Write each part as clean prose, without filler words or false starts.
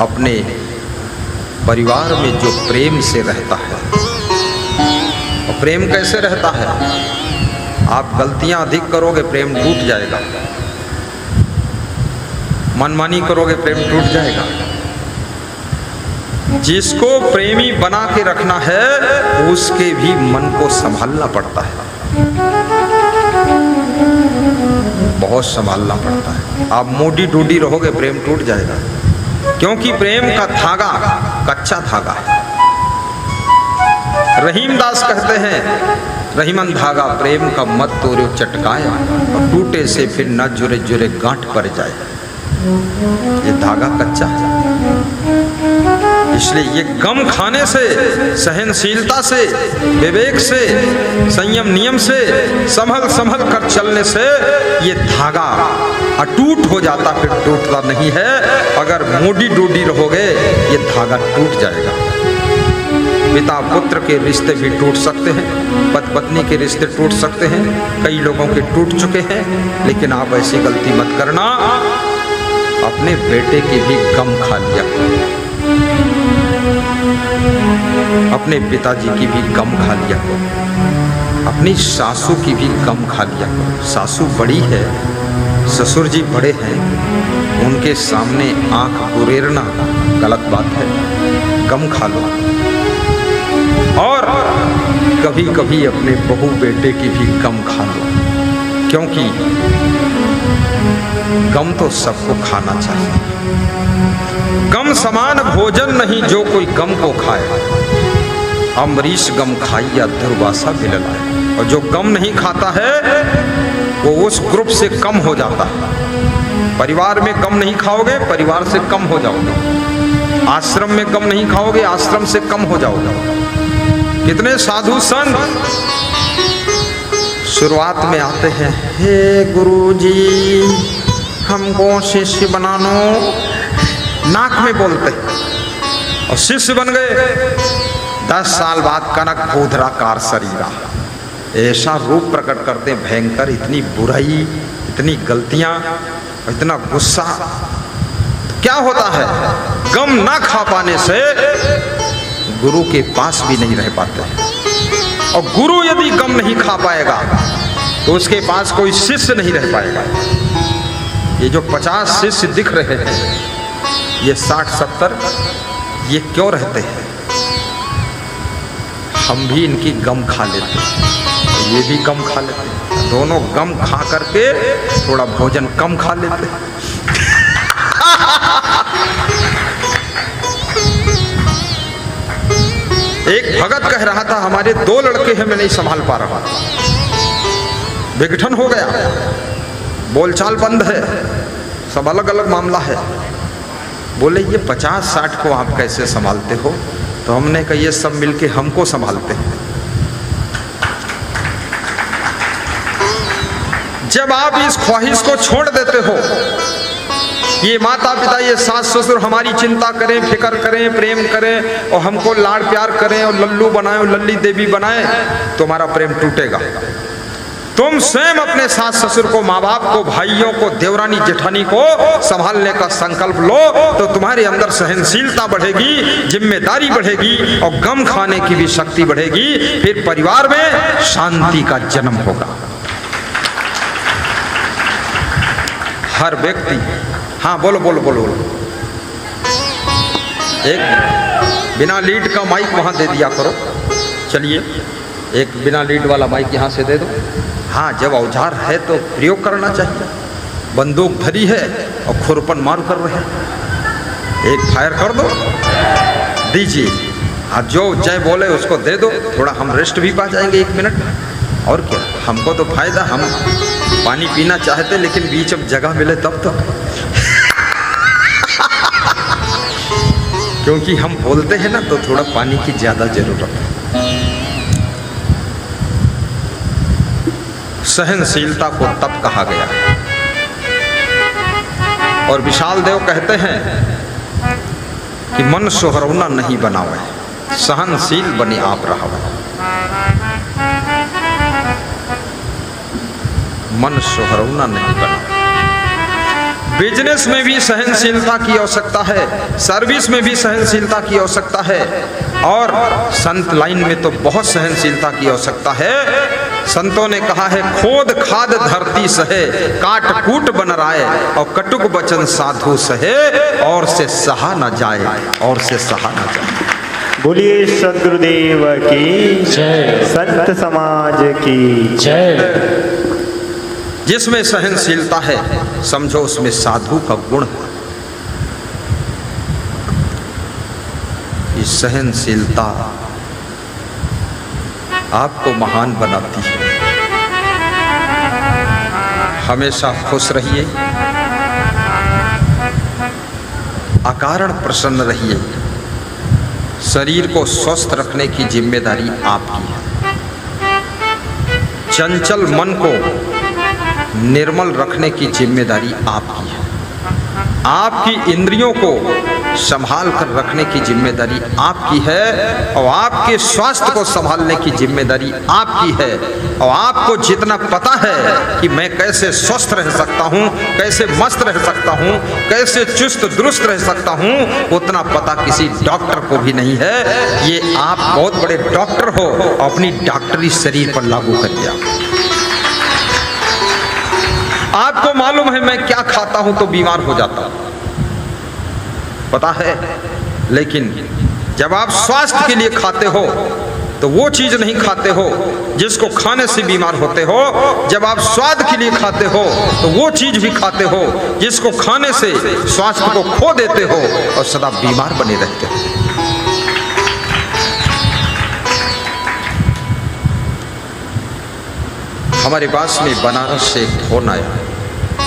अपने परिवार में जो प्रेम से रहता है, और प्रेम कैसे रहता है? आप गलतियां अधिक करोगे प्रेम टूट जाएगा, मनमानी करोगे प्रेम टूट जाएगा। जिसको प्रेमी बना के रखना है उसके भी मन को संभालना पड़ता है, बहुत संभालना पड़ता है। आप मोटी डूडी रहोगे प्रेम टूट जाएगा, क्योंकि प्रेम का धागा कच्चा धागा है। रहीम दास कहते हैं, रहीमन धागा प्रेम का मत तोड़ो चटकाया, और टूटे से फिर न जुरे जुरे गांठ पर जाए। ये धागा कच्चा है, इसलिए ये गम खाने से, सहनशीलता से, विवेक से, संयम नियम से, संभल संभल कर चलने से ये धागा अटूट हो जाता, फिर टूटता नहीं है। अगर मोटी डोडी रहोगे ये धागा टूट जाएगा। पिता पुत्र के रिश्ते भी टूट सकते हैं, पति पत्नी के रिश्ते टूट सकते हैं, कई लोगों के टूट चुके हैं। लेकिन आप ऐसी गलती मत करना, अपने बेटे की भी गम खा लिया, अपने पिताजी की भी गम खा लिया करो, अपनी सासू की भी गम खा लिया करो। सासू बड़ी है, ससुर जी बड़े हैं, उनके सामने आंख गुरेरना गलत बात है, गम खा लो। और कभी कभी अपने बहू बेटे की भी गम खा लो, क्योंकि गम तो सबको खाना चाहिए। गम समान भोजन नहीं जो कोई गम को खाए, अमरीश गम खाई या दुर्वासा बिललाए। और जो गम नहीं खाता है वो उस ग्रुप से कम हो जाता है। परिवार में गम नहीं खाओगे, परिवार से कम हो जाओगे। आश्रम में गम नहीं खाओगे, आश्रम से कम हो जाओगे। कितने साधु संत शुरुआत में आते हैं, हे गुरुजी हमको शिष्य बना लो, नाक में बोलते, और शिष्य बन गए। 10 साल बाद कनक भूधराकार शरीरा, ऐसा रूप प्रकट करते भयंकर, इतनी बुराई, इतनी गलतियां, इतना गुस्सा। तो क्या होता है? गम ना खा पाने से गुरु के पास भी नहीं रह पाते हैं। और गुरु यदि गम नहीं खा पाएगा तो उसके पास कोई शिष्य नहीं रह पाएगा। ये जो 50 शिष्य दिख रहे हैं, ये 60-70 ये क्यों रहते हैं? हम भी इनकी गम खा लेते हैं, ये भी गम खा लेते हैं, दोनों गम खा करके थोड़ा भोजन कम खा लेते हैं। एक भगत कह रहा था, हमारे 2 लड़के हैं, मैं नहीं संभाल पा रहा, विघटन हो गया, बोलचाल बंद है, सब अलग अलग मामला है। बोले ये 50-60 को आप कैसे संभालते हो? तो हमने कहा ये सब मिलके हमको संभालते हैं। जब आप इस ख्वाहिश को छोड़ देते हो, ये माता पिता, ये सास ससुर हमारी चिंता करें, फिक्र करें, प्रेम करें, और हमको लाड़ प्यार करें, और लल्लू बनाएं, और लल्ली देवी बनाएं, तुम्हारा प्रेम टूटेगा। तुम स्वयं अपने सास ससुर को, माँ बाप को, भाइयों को, देवरानी जेठानी को संभालने का संकल्प लो, तो तुम्हारे अंदर सहनशीलता बढ़ेगी, जिम्मेदारी बढ़ेगी, और गम खाने की भी शक्ति बढ़ेगी। फिर परिवार में शांति का जन्म होगा। हर व्यक्ति, हाँ बोलो बोलो बोलो बोलो, एक बिना लीड का माइक वहां दे दिया करो। चलिए एक बिना लीड वाला माइक यहाँ से दे दो। हाँ, जब औजार है तो प्रयोग करना चाहिए। बंदूक धरी है और खुरपन मार कर रहे हैं, एक फायर कर दो, दीजिए। हाँ, जो जय बोले उसको दे दो, थोड़ा हम रेस्ट भी पा जाएंगे 1 मिनट। और क्या, हमको तो फायदा, हम पानी पीना चाहते लेकिन बीच में जगह मिले तब तो क्योंकि हम बोलते हैं ना, तो थोड़ा पानी की ज्यादा जरूरत है। सहनशीलता को तप कहा गया। और विशाल देव कहते हैं कि मन सोहरौना नहीं बनावे, सहनशील बनी आप रहावे। मन सोहरौना नहीं बनावे, बिजनेस में भी सहनशीलता की आवश्यकता है, सर्विस में भी सहनशीलता की आवश्यकता है, और संत लाइन में तो बहुत सहनशीलता की आवश्यकता है। संतों ने कहा है, खोद खाद धरती सहे, काट कूट बन राय, और कटुक वचन साधु सहे, और से सहा न जाए, और से सहा न जाए। बोलिए सद्गुरुदेव की जय, संत समाज की जय। जिसमें सहनशीलता है समझो उसमें साधु का गुण है। ये सहनशीलता आपको महान बनाती है। हमेशा खुश रहिए, अकारण प्रसन्न रहिए। शरीर को स्वस्थ रखने की जिम्मेदारी आपकी है। चंचल मन को निर्मल रखने की जिम्मेदारी आपकी है। आपकी इंद्रियों को संभाल कर रखने की जिम्मेदारी आपकी है, और आपके स्वास्थ्य को संभालने की जिम्मेदारी आपकी है। और आपको जितना पता है कि मैं कैसे स्वस्थ रह सकता हूँ, कैसे मस्त रह सकता हूँ, कैसे चुस्त दुरुस्त रह सकता हूँ, उतना पता किसी डॉक्टर को भी नहीं है। ये आप बहुत बड़े डॉक्टर हो, अपनी डॉक्टरी शरीर पर लागू करिए। आपको मालूम है मैं क्या खाता हूं तो बीमार हो जाता हूं, पता है। लेकिन जब आप स्वास्थ्य के लिए खाते हो तो वो चीज नहीं खाते हो जिसको खाने से बीमार होते हो। जब आप स्वाद के लिए खाते हो तो वो चीज भी खाते हो जिसको खाने से स्वास्थ्य को खो देते हो और सदा बीमार बने रहते हो। हमारे पास में बनारस से एक फोन आया,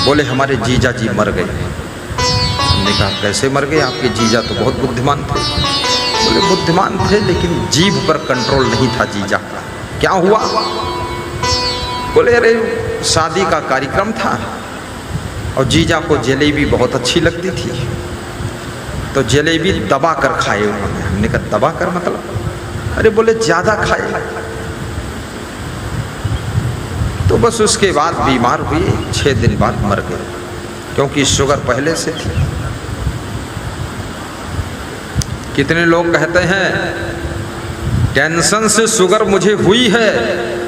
बोले हमारे जीजा जी मर गए। हमने कहा कैसे मर गए? आपके जीजा तो बहुत बुद्धिमान थे। बोले बुद्धिमान थे लेकिन जीभ पर कंट्रोल नहीं था जीजा का। क्या हुआ? बोले अरे शादी का कार्यक्रम था और जीजा को जलेबी बहुत अच्छी लगती थी, तो जलेबी दबा कर खाए उन्होंने। हमने कहा दबा कर मतलब? अरे बोले ज़्यादा खाए। तो बस उसके बाद बीमार हुए, 6 दिन बाद मर गए, क्योंकि शुगर पहले से थी। कितने लोग कहते हैं टेंशन से शुगर मुझे हुई है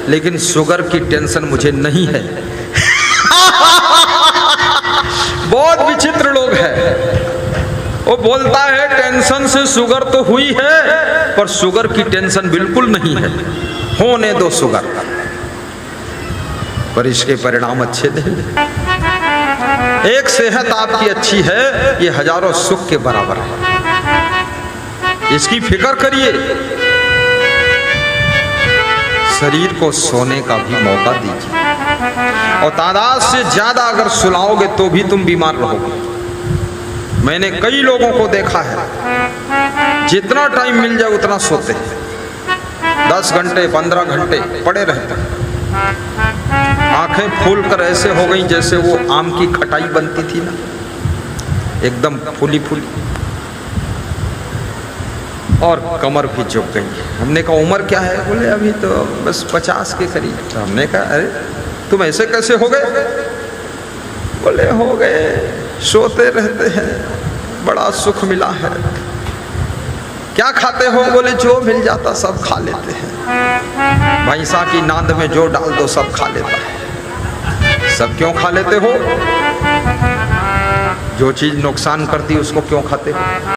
लेकिन शुगर की टेंशन मुझे नहीं है। बहुत विचित्र लोग हैं। वो बोलता है टेंशन से शुगर तो हुई है पर शुगर की टेंशन बिल्कुल नहीं है। होने दो शुगर, पर इसके परिणाम अच्छे नहीं। एक सेहत आपकी अच्छी है, ये हजारों सुख के बराबर है। इसकी फिक्र करिए। शरीर को सोने का भी मौका दीजिए, और तादाद से ज्यादा अगर सुलाओगे तो भी तुम बीमार रहोगे। मैंने कई लोगों को देखा है जितना टाइम मिल जाए उतना सोते हैं, 10 घंटे 15 घंटे पड़े रहते हैं। आंखें फूल कर ऐसे हो गई जैसे वो आम की खटाई बनती थी ना, एकदम फूली फूली, और कमर भी झुक गई। हमने कहा उम्र क्या है? बोले अभी तो बस 50 के करीब। तो हमने कहा अरे तुम ऐसे कैसे हो गए? बोले हो गए, सोते रहते हैं, बड़ा सुख मिला है। क्या खाते हो? बोले जो मिल जाता सब खा लेते हैं। भैंसा की नांद में जो डाल दो सब खा लेता है। सब क्यों खा लेते हो? जो चीज नुकसान करती उसको क्यों खाते हो?